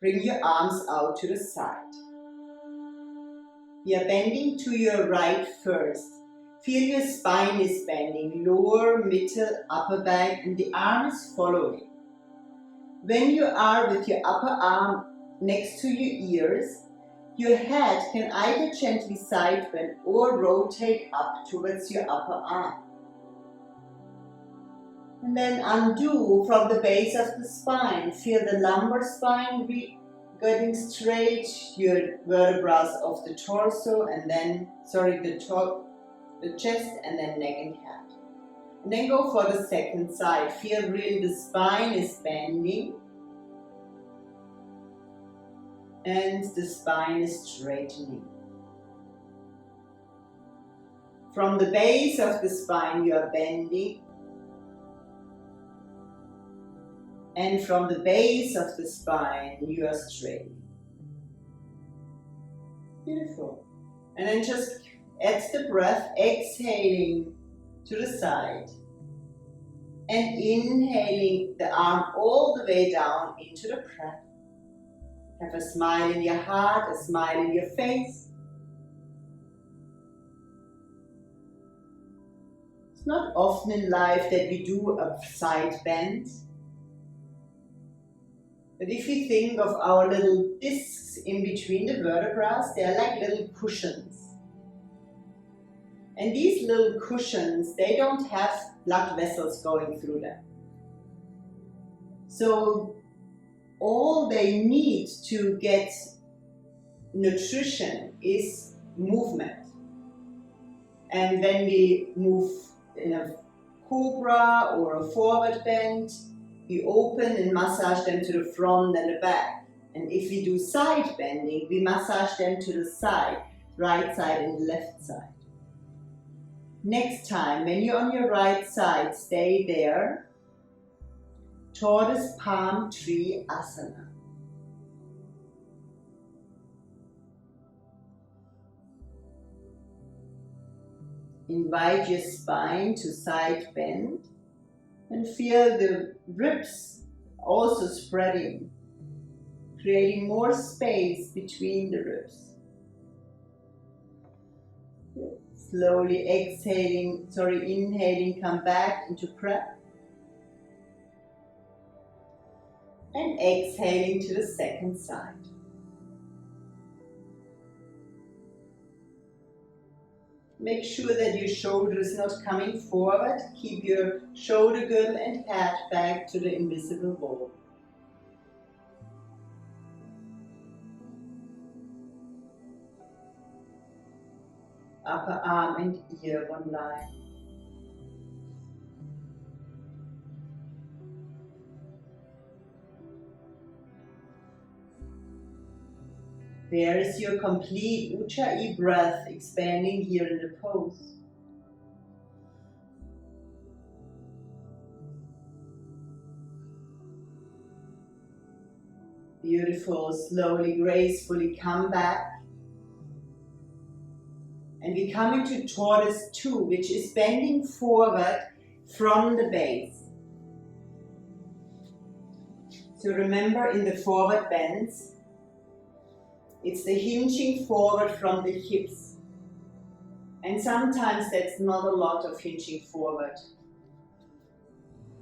Bring your arms out to the side. We are bending to your right first. Feel your spine is bending, lower, middle, upper back, and the arm is following. When you are with your upper arm next to your ears, your head can either gently side bend or rotate up towards your upper arm. And then undo from the base of the spine. Feel the lumbar spine getting straight, your vertebrae of the torso, and then, the chest, and then neck and head. And then go for the second side. Feel really the spine is bending and the spine is straightening. From the base of the spine you are bending, and from the base of the spine you are straightening. Beautiful. And then just add the breath, exhaling to the side and inhaling the arm all the way down into the breath. Have a smile in your heart, a smile in your face. It's not often in life that we do a side bend. But if you think of our little discs in between the vertebrae, they're like little cushions. And these little cushions, they don't have blood vessels going through them. So all they need to get nutrition is movement. And when we move in a cobra or a forward bend, we open and massage them to the front and the back. And if we do side bending, we massage them to the side, right side and left side. Next time, when you're on your right side, stay there. Tortoise palm tree asana. Invite your spine to side bend and feel the ribs also spreading, creating more space between the ribs. Slowly inhaling, come back into breath. And exhaling to the second side. Make sure that your shoulder is not coming forward. Keep your shoulder girdle and head back to the invisible wall. Upper arm and ear one line. There is your complete Ujjayi breath expanding here in the pose. Beautiful, slowly, gracefully come back. And we come into Tortoise 2, which is bending forward from the base. So remember, in the forward bends, it's the hinging forward from the hips. And sometimes that's not a lot of hinging forward.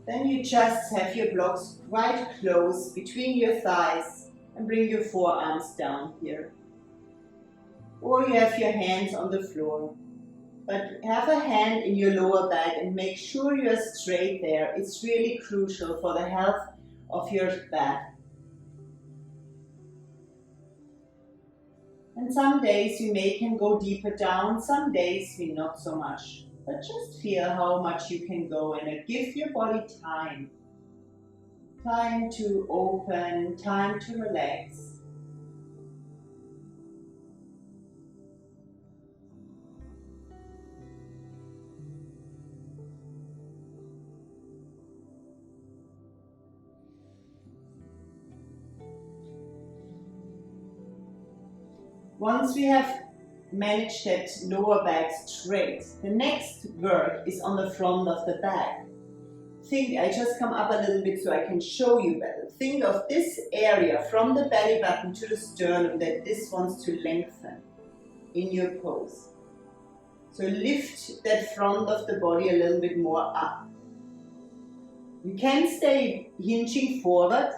Then you just have your blocks quite close between your thighs and bring your forearms down here. Or you have your hands on the floor. But have a hand in your lower back and make sure you're straight there. It's really crucial for the health of your back. And some days you can go deeper down, some days we not so much. But just feel how much you can go and give your body time. Time to open, time to relax. Once we have managed that lower back straight, the next work is on the front of the back. think, I just come up a little bit so I can show you better. Think of this area from the belly button to the sternum that this wants to lengthen in your pose. So lift that front of the body a little bit more up. You can stay hinging forward.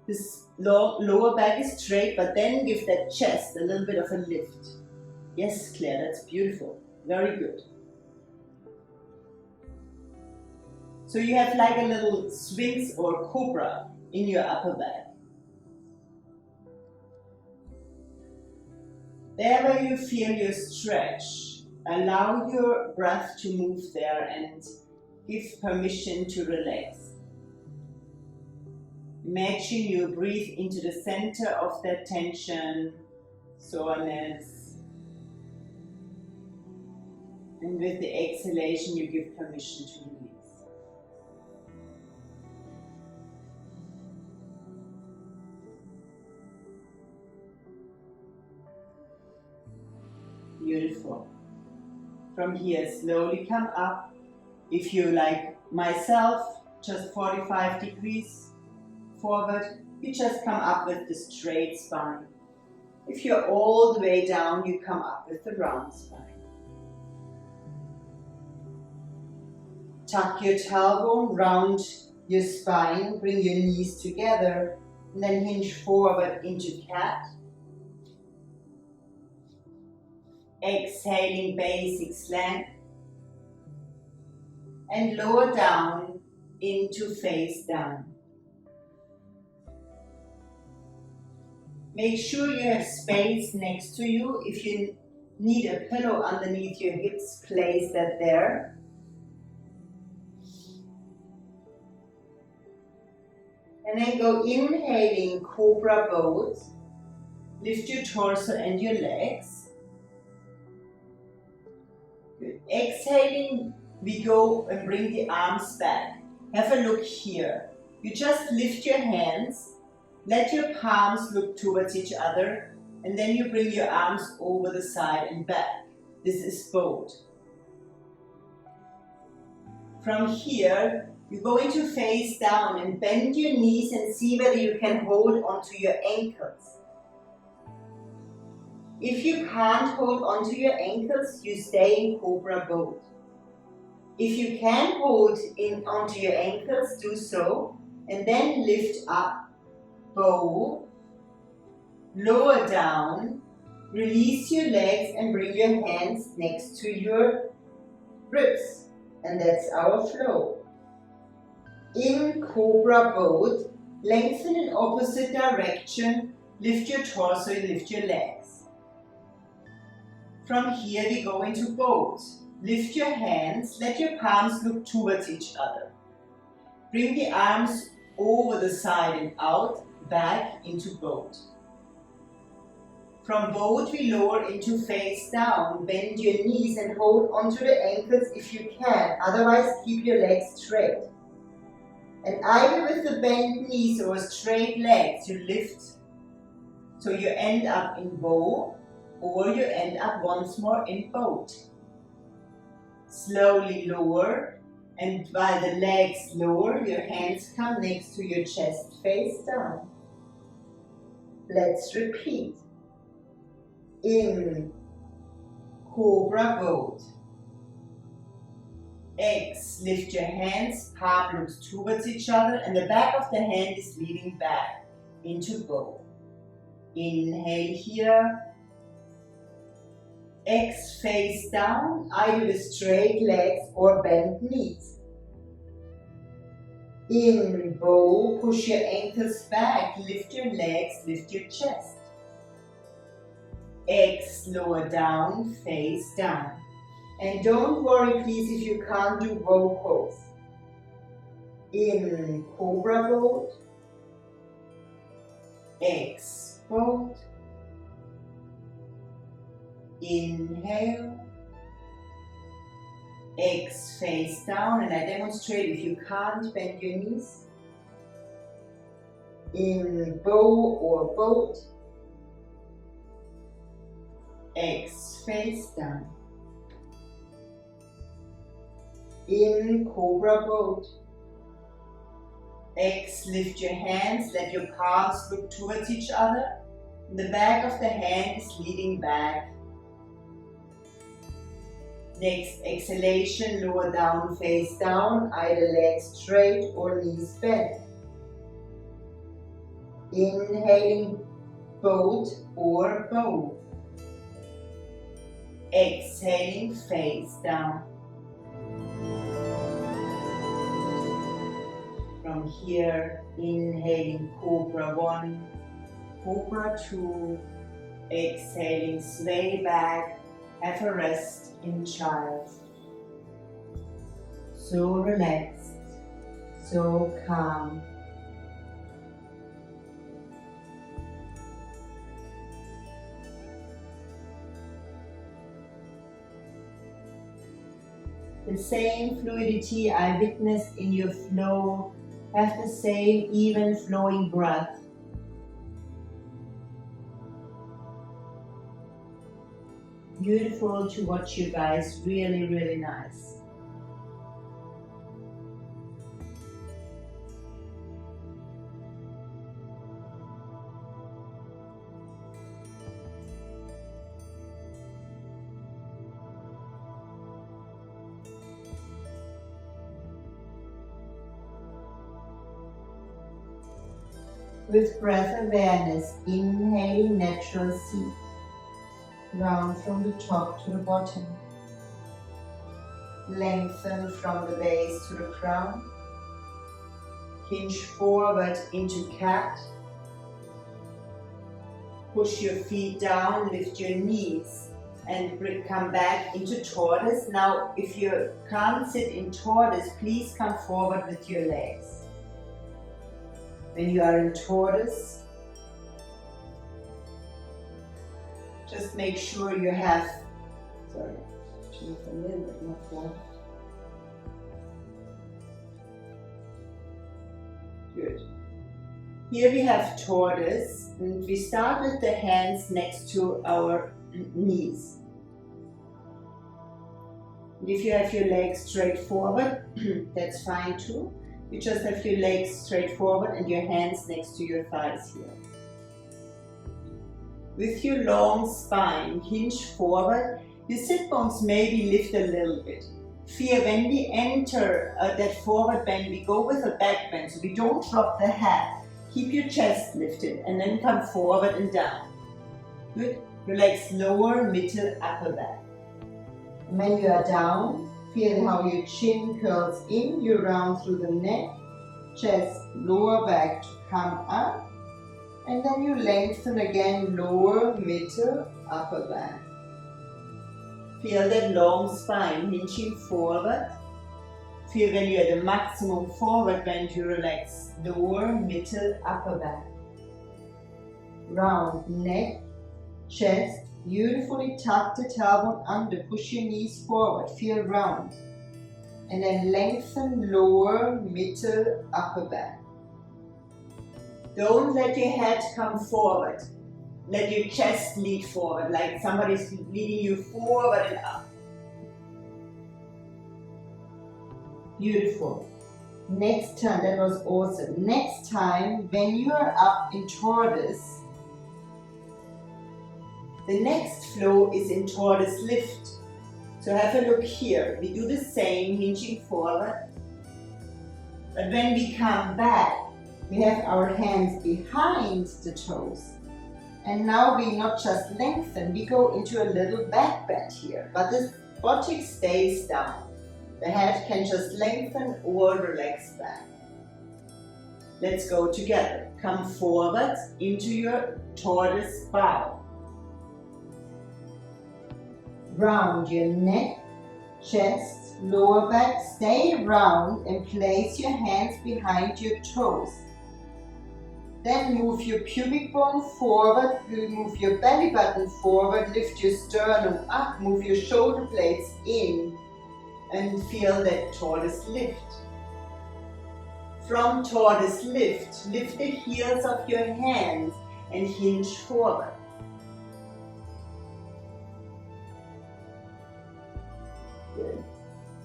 This lower back is straight, but then give that chest a little bit of a lift. Yes, Claire, that's beautiful. Very good. So you have like a little sphinx or cobra in your upper back. There where you feel your stretch, allow your breath to move there and give permission to relax. Imagine you breathe into the center of that tension, soreness. And with the exhalation, you give permission to release. Beautiful. From here, slowly come up. If you like myself, just 45 degrees forward, you just come up with the straight spine. If you're all the way down, you come up with the round spine. Tuck your tailbone, round your spine, bring your knees together, and then hinge forward into cat. Exhaling basic slant. And lower down into face down. Make sure you have space next to you. If you need a pillow underneath your hips, place that there. And then go inhaling cobra pose. Lift your torso and your legs. Good. Exhaling, we go and bring the arms back. Have a look here. You just lift your hands. Let your palms look towards each other, and then you bring your arms over the side and back. This is boat. From here, you go into face down and bend your knees and see whether you can hold onto your ankles. If you can't hold onto your ankles, you stay in cobra boat. If you can hold onto your ankles, do so, and then lift up. Bow, lower down, release your legs and bring your hands next to your ribs. And that's our flow. In cobra boat, lengthen in opposite direction, lift your torso, lift your legs. From here we go into boat. Lift your hands, let your palms look towards each other. Bring the arms over the side and out. Back into boat. From boat we lower into face down. Bend your knees and hold onto the ankles if you can. Otherwise keep your legs straight. And either with the bent knees or straight legs you lift. So you end up in bow or you end up once more in boat. Slowly lower. And while the legs lower, your hands come next to your chest, face down. Let's repeat. In cobra boat. X, lift your hands, palm looks towards each other, and the back of the hand is leading back into boat. Inhale here. X, face down, either with straight legs or bent knees. In bow, push your ankles back, lift your legs, lift your chest. X, lower down, face down. And don't worry please if you can't do bow pose. In cobra boat. X, boat. Inhale. X, face down, and I demonstrate if you can't, bend your knees. In bow or boat. X, face down. In cobra boat. X, lift your hands, let your palms look towards each other. The back of the hand is leading back. Next exhalation, lower down, face down, either leg straight or knees bent. Inhaling, boat or bow. Exhaling, face down. From here, inhaling Cobra 1, Cobra 2, exhaling, sway back, have a rest in child. So relaxed, so calm. The same fluidity I witnessed in your flow, have the same even flowing breath. Beautiful to watch you guys, really, really nice. With breath awareness, inhaling natural seat. Round from the top to the bottom. Lengthen from the base to the crown. Hinge forward into cat. Push your feet down, lift your knees and come back into tortoise. Now if you can't sit in tortoise, please come forward with your legs. When you are in tortoise, just make sure you have, sorry, move a little bit more forward. Good. Here we have tortoise, and we start with the hands next to our knees. And if you have your legs straight forward, that's fine too. You just have your legs straight forward and your hands next to your thighs here. With your long spine, hinge forward, your sit bones maybe lift a little bit. Feel when we enter that forward bend, we go with a back bend, so we don't drop the head. Keep your chest lifted and then come forward and down. Good. Relax lower, middle, upper back. And when you are down, feel how your chin curls in, you round through the neck, chest, lower back to come up. And then you lengthen again, lower, middle, upper back. Feel that long spine hinging forward. Feel when you're at the maximum forward bend, you relax lower, middle, upper back. Round neck, chest, beautifully tuck the tailbone under, push your knees forward, feel round. And then lengthen lower, middle, upper back. Don't let your head come forward. Let your chest lead forward, like somebody's leading you forward and up. Beautiful. Next turn, that was awesome. Next time, when you are up in tortoise, the next flow is in tortoise lift. So have a look here. We do the same, hinging forward. But when we come back, we have our hands behind the toes. And now we not just lengthen, we go into a little back bend here. But the body stays down. The head can just lengthen or relax back. Let's go together. Come forward into your tortoise bow. Round your neck, chest, lower back, stay round and place your hands behind your toes. Then move your pubic bone forward, move your belly button forward, lift your sternum up, move your shoulder blades in and feel that tortoise lift. From tortoise lift, lift the heels of your hands and hinge forward. Good.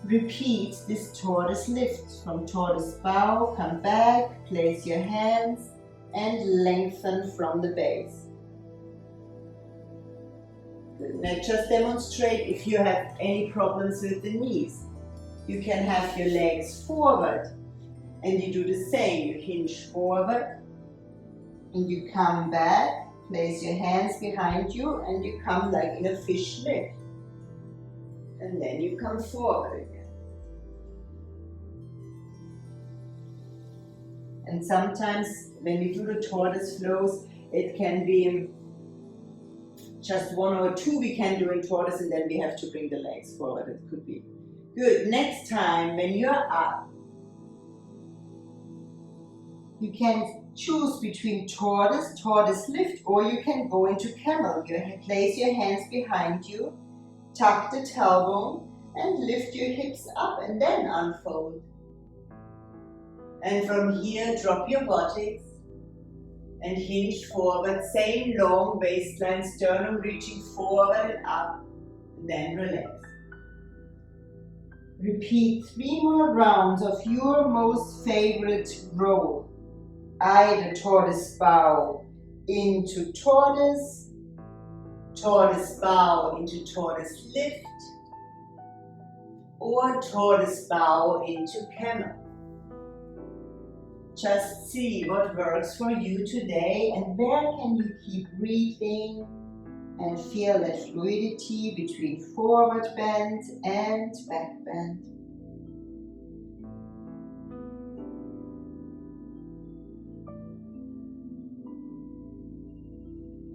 Repeat this tortoise lift. From tortoise bow, come back, place your hands and lengthen from the base. Now just demonstrate if you have any problems with the knees. You can have your legs forward and you do the same. You hinge forward and you come back, place your hands behind you and you come like in a fish lift. And then you come forward again. And sometimes when we do the tortoise flows, it can be just one or two we can do in tortoise and then we have to bring the legs forward. It could be. Good. Next time when you're up, you can choose between tortoise lift, or you can go into camel. You place your hands behind you, tuck the tailbone and lift your hips up and then unfold. And from here, drop your buttocks and hinge forward. Same long waistline, sternum reaching forward and up, and then relax. Repeat 3 more rounds of your most favorite roll. Either tortoise bow into tortoise, tortoise bow into tortoise lift, or tortoise bow into camel. Just see what works for you today and where can you keep breathing and feel that fluidity between forward bend and back bend.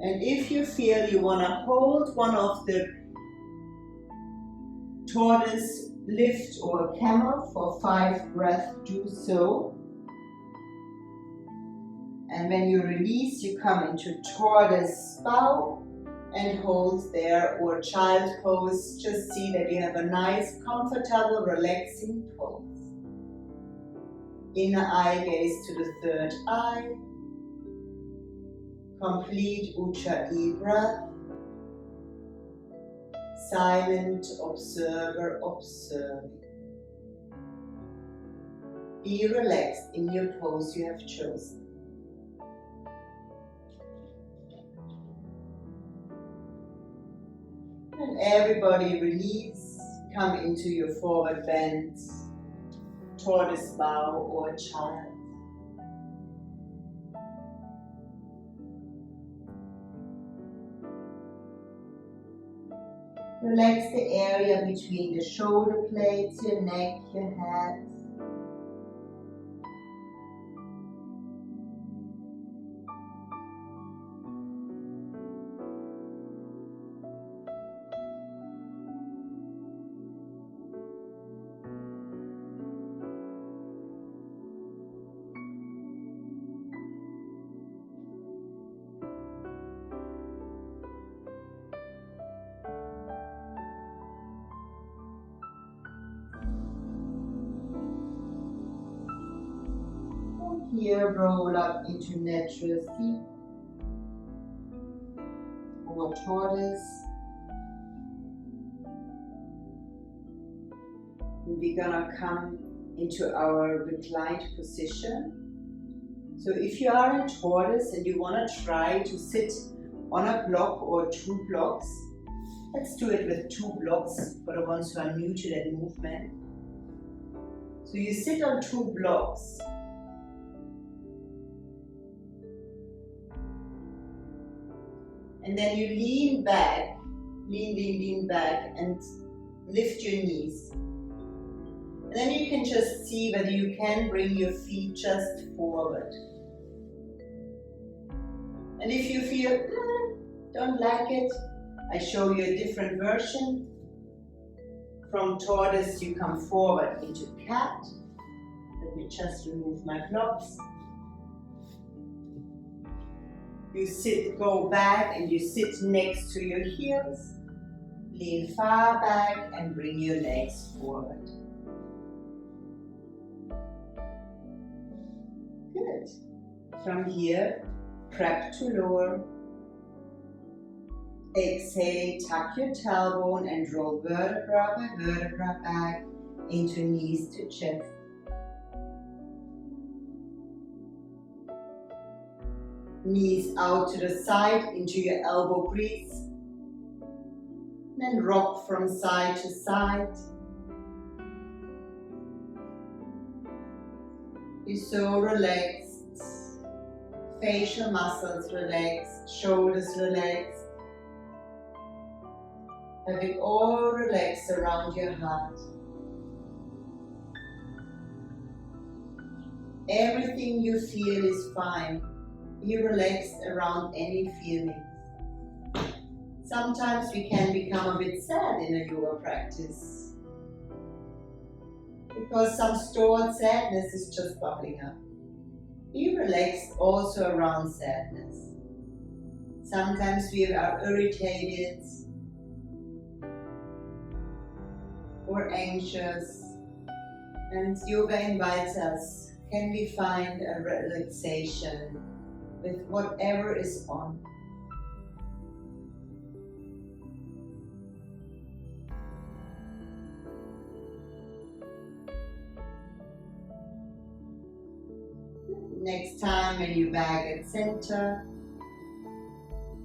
And if you feel you want to hold one of the tortoise lift or camel for 5 breaths, do so. And when you release, you come into tortoise bow and hold there, or child pose. Just see that you have a nice, comfortable, relaxing pose. Inner eye gaze to the third eye. Complete Ujjayi breath. Silent observer observing. Be relaxed in your pose you have chosen. And everybody release, come into your forward bend, tortoise bow or child. Relax the area between the shoulder blades, your neck, your head. Here, roll up into natural seat or tortoise. And we're gonna come into our reclined position. So if you are in tortoise and you wanna try to sit on a block or 2 blocks, let's do it with 2 blocks for the ones who are new to that movement. So you sit on 2 blocks. And then you lean back, lean back and lift your knees. And then you can just see whether you can bring your feet just forward. And if you feel, don't like it, I show you a different version. From tortoise you come forward into cat. Let me just remove my blocks. You sit, go back and you sit next to your heels. Lean far back and bring your legs forward. Good. From here, crab to lower. Exhale, tuck your tailbone and roll vertebra by vertebra back. into knees to chest. Knees out to the side into your elbow crease. Then rock from side to side. You're so relaxed. Facial muscles relaxed, shoulders relaxed. Have it all relaxed around your heart. Everything you feel is fine. Be relaxed around any feelings. Sometimes we can become a bit sad in a yoga practice because some stored sadness is just bubbling up. Be relaxed also around sadness. Sometimes we are irritated or anxious, and yoga invites us, can we find a relaxation with whatever is on? Next time when you're back at center,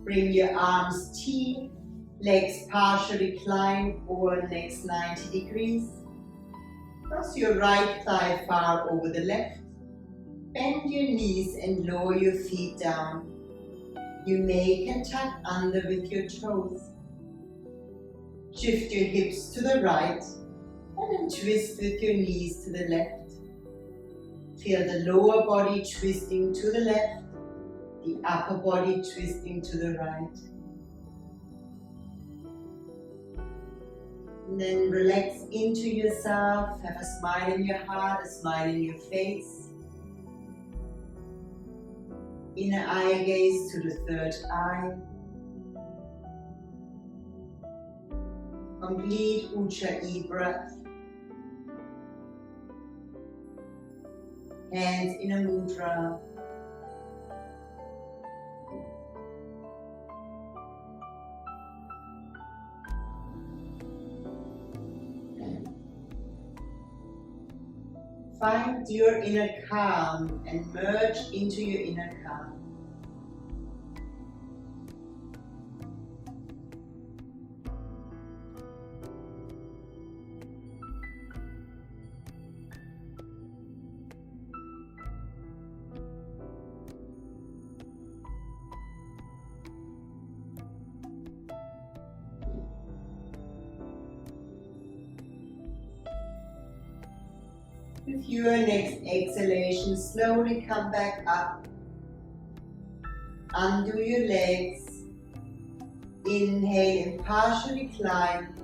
bring your arms T, legs partially climb over next 90 degrees. Cross your right thigh far over the left. Bend your knees and lower your feet down. You can tuck under with your toes. Shift your hips to the right and then twist with your knees to the left. Feel the lower body twisting to the left, the upper body twisting to the right. And then relax into yourself, have a smile in your heart, a smile in your face. Inner eye gaze to the third eye. Complete Ujjayi breath. Hands in a mudra. Find your inner calm and merge into your inner calm. With your next exhalation, slowly come back up. Undo your legs. Inhale and partially climb.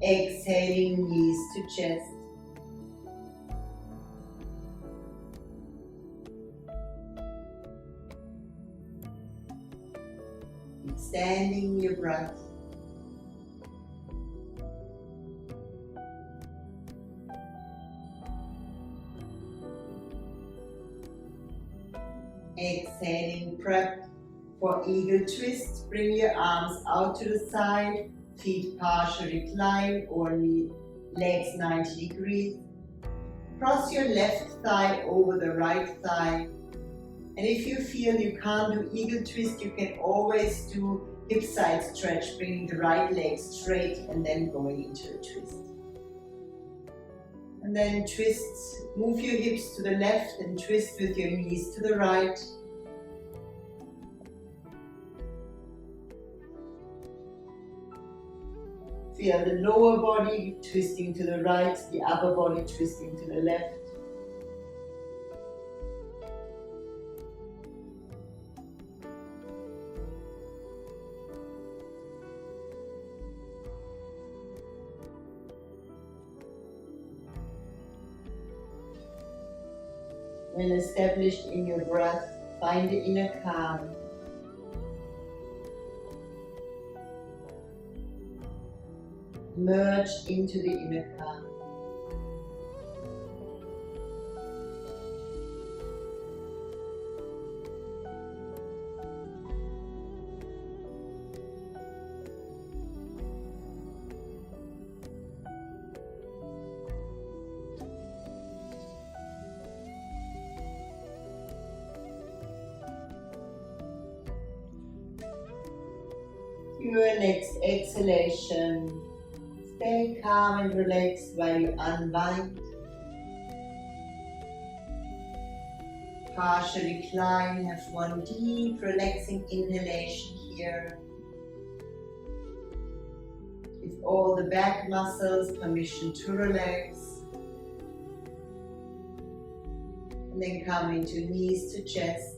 Exhaling, knees to chest. Extending your breath. Exhaling, prep for eagle twist. Bring your arms out to the side, feet partially climb or legs 90 degrees. Cross your left thigh over the right thigh. And if you feel you can't do eagle twist, you can always do hip side stretch, bringing the right leg straight and then going into a twist. And then twist, move your hips to the left and twist with your knees to the right. Feel the lower body twisting to the right, the upper body twisting to the left. When established in your breath, find the inner calm. Merge into the inner calm. your next exhalation, stay calm and relaxed while you unwind. Partial recline, have one deep relaxing inhalation here. Give all the back muscles permission to relax. And then come into knees to chest.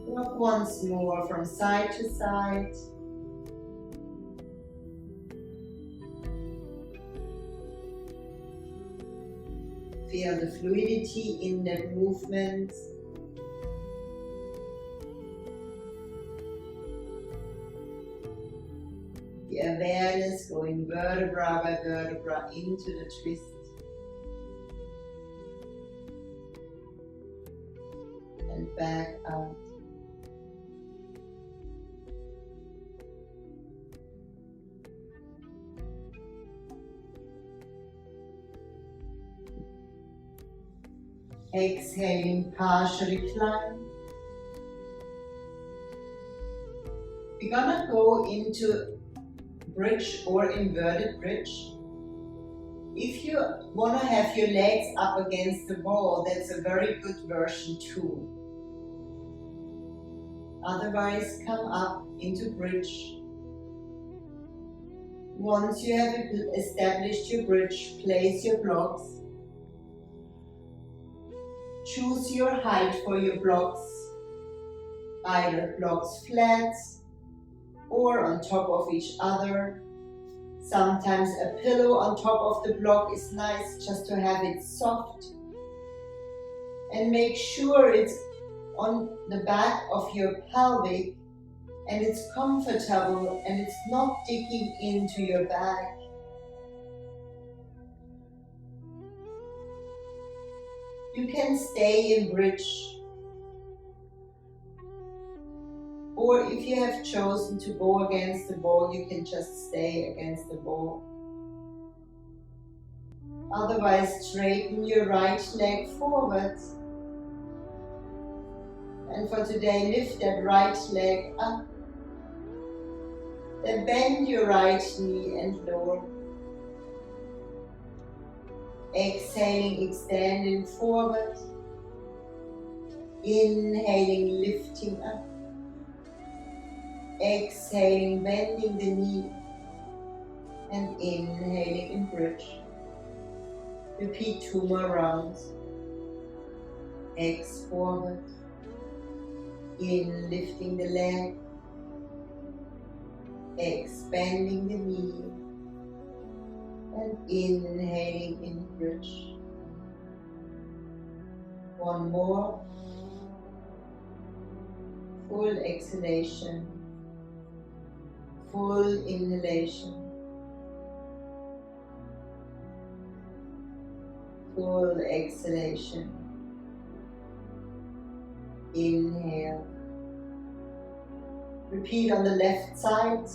Rock once more from side to side. Feel the fluidity in the movement. The awareness going vertebra by vertebra into the twist. And back out. Exhaling, partial recline. We're gonna go into bridge or inverted bridge. If you wanna have your legs up against the wall, that's a very good version too. Otherwise, come up into bridge. Once you have established your bridge, place your blocks. Choose your height for your blocks, either blocks flat or on top of each other. Sometimes a pillow on top of the block is nice just to have it soft. And make sure it's on the back of your pelvic and it's comfortable and it's not digging into your back. You can stay in bridge, or if you have chosen to go against the wall, you can just stay against the wall. Otherwise, straighten your right leg forward. And for today, lift that right leg up. Then bend your right knee and lower. Exhaling, extending forward. Inhaling, lifting up. Exhaling, bending the knee. And inhaling in bridge. Repeat 2 more rounds. Exhale forward. In, lifting the leg. Expanding the knee. And inhaling in bridge. 1 more. Full exhalation. Full inhalation. Full exhalation. Inhale. Repeat on the left side.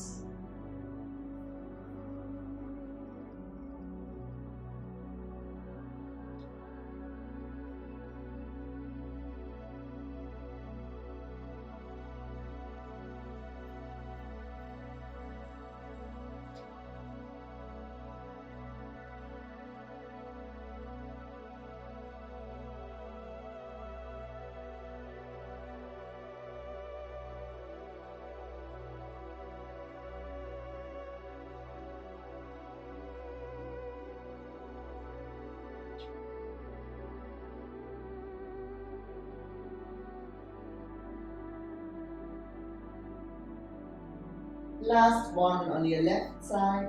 Last one on your left side.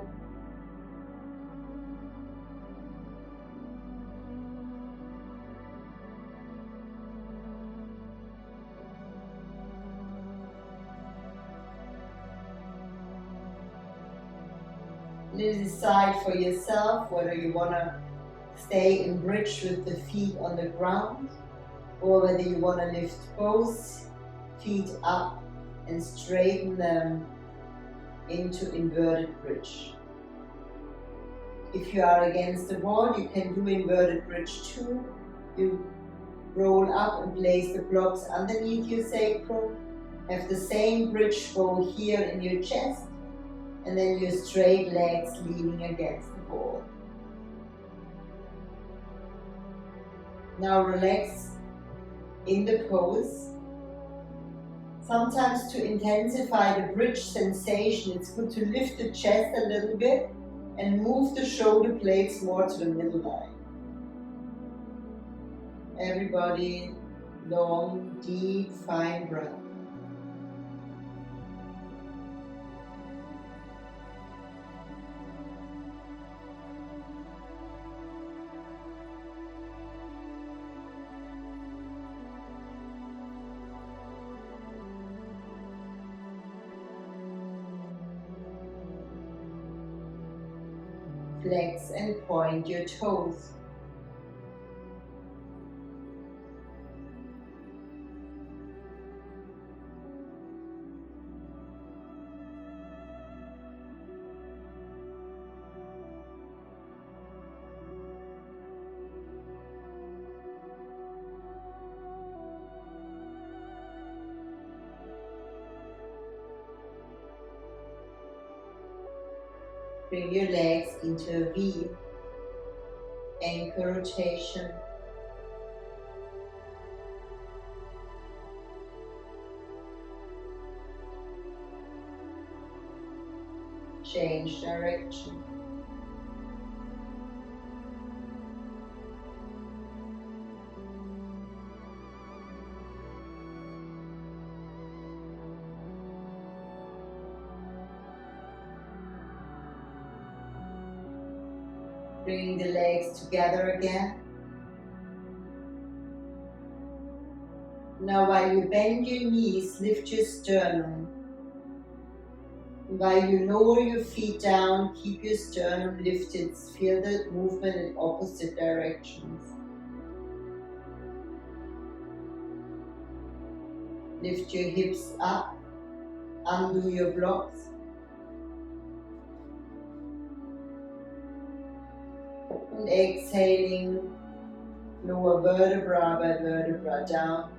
Decide for yourself whether you want to stay in bridge with the feet on the ground or whether you want to lift both feet up and straighten them into inverted bridge. If you are against the wall, you can do inverted bridge too. You roll up and place the blocks underneath your sacrum Have the same bridge bow here in your chest, and then your straight legs leaning against the wall. Now relax in the pose. Sometimes to intensify the bridge sensation, it's good to lift the chest a little bit and move the shoulder blades more to the middle line. Everybody, long, deep, fine breath. Flex and point your toes. Bring your legs into a V, ankle rotation. Change direction. Bringing the legs together again. Now while you bend your knees, lift your sternum. While you lower your feet down, keep your sternum lifted. Feel the movement in opposite directions. Lift your hips up. Undo your blocks. And exhaling, lower vertebra by vertebra down.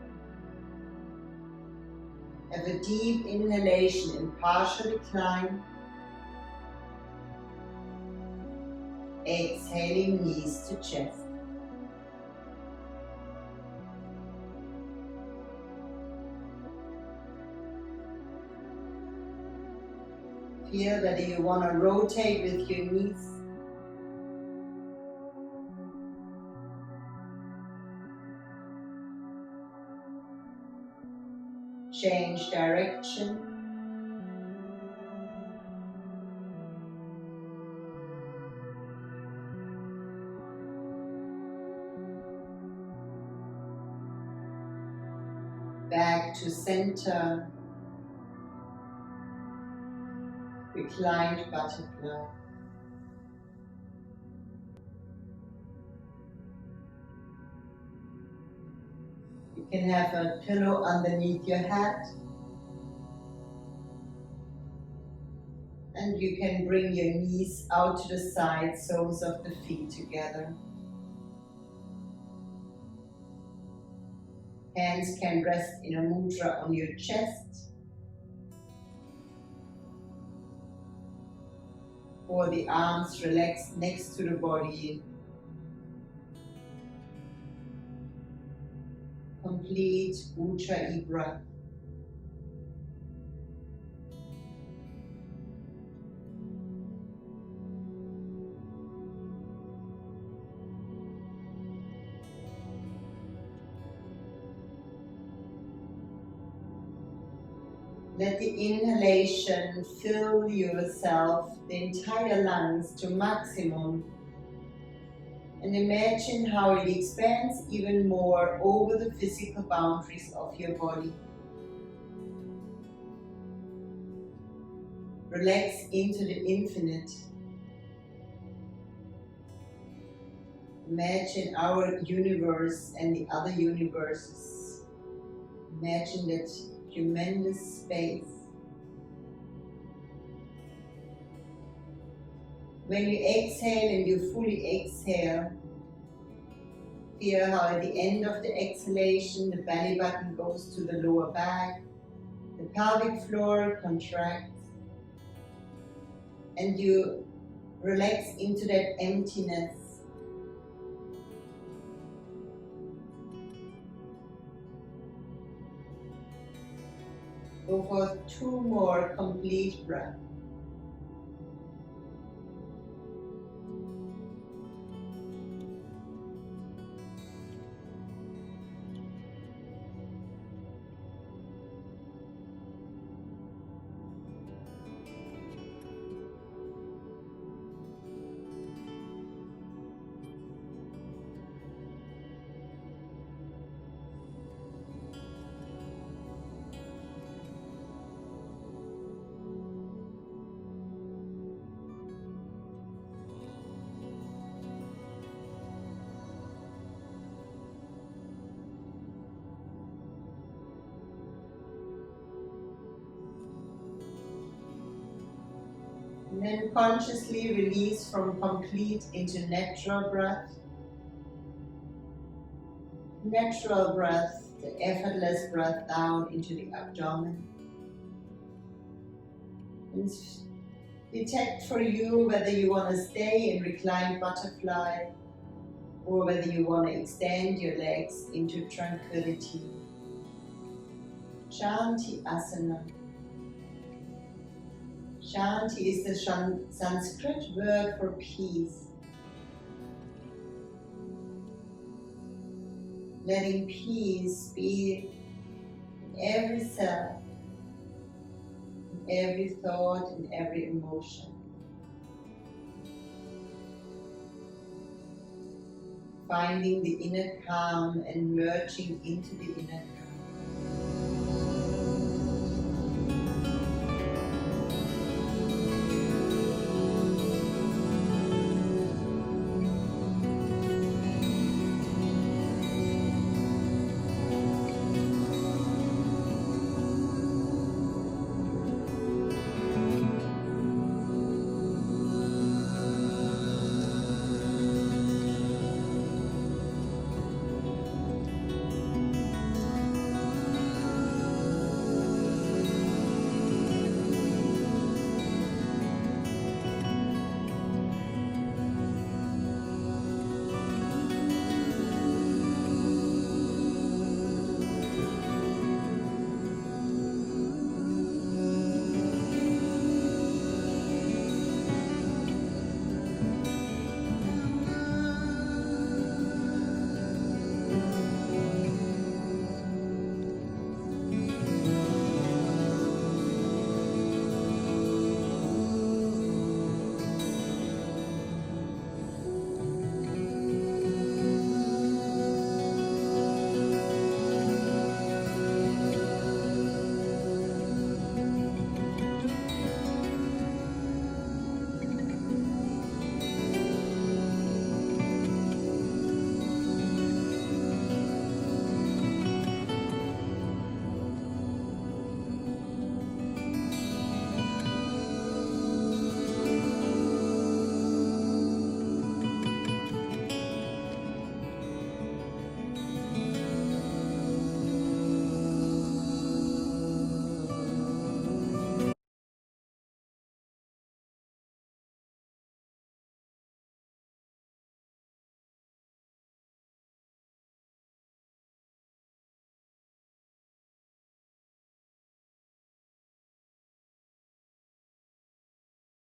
Have a deep inhalation in partial recline. Exhaling, knees to chest. Feel whether you want to rotate with your knees. Change direction. Back to center. Reclined butterfly. You can have a pillow underneath your head. And you can bring your knees out to the side, soles of the feet together. Hands can rest in a mudra on your chest. Or the arms relax next to the body. Complete Ujjayi breath. Let the inhalation fill yourself, the entire lungs to maximum. And imagine how it expands even more over the physical boundaries of your body. Relax into the infinite. Imagine our universe and the other universes. Imagine that tremendous space. When you exhale and you fully exhale, feel how at the end of the exhalation the belly button goes to the lower back, The pelvic floor contracts and you relax into that emptiness. Go for 2 more complete breaths. And then consciously release from complete into natural breath. Natural breath, the effortless breath down into the abdomen. And detect for you whether you want to stay in reclined butterfly or whether you want to extend your legs into tranquility. Shanti Asana. Shanti is the Sanskrit word for peace. Letting peace be in every cell, in every thought, in every emotion. Finding the inner calm and merging into the inner calm.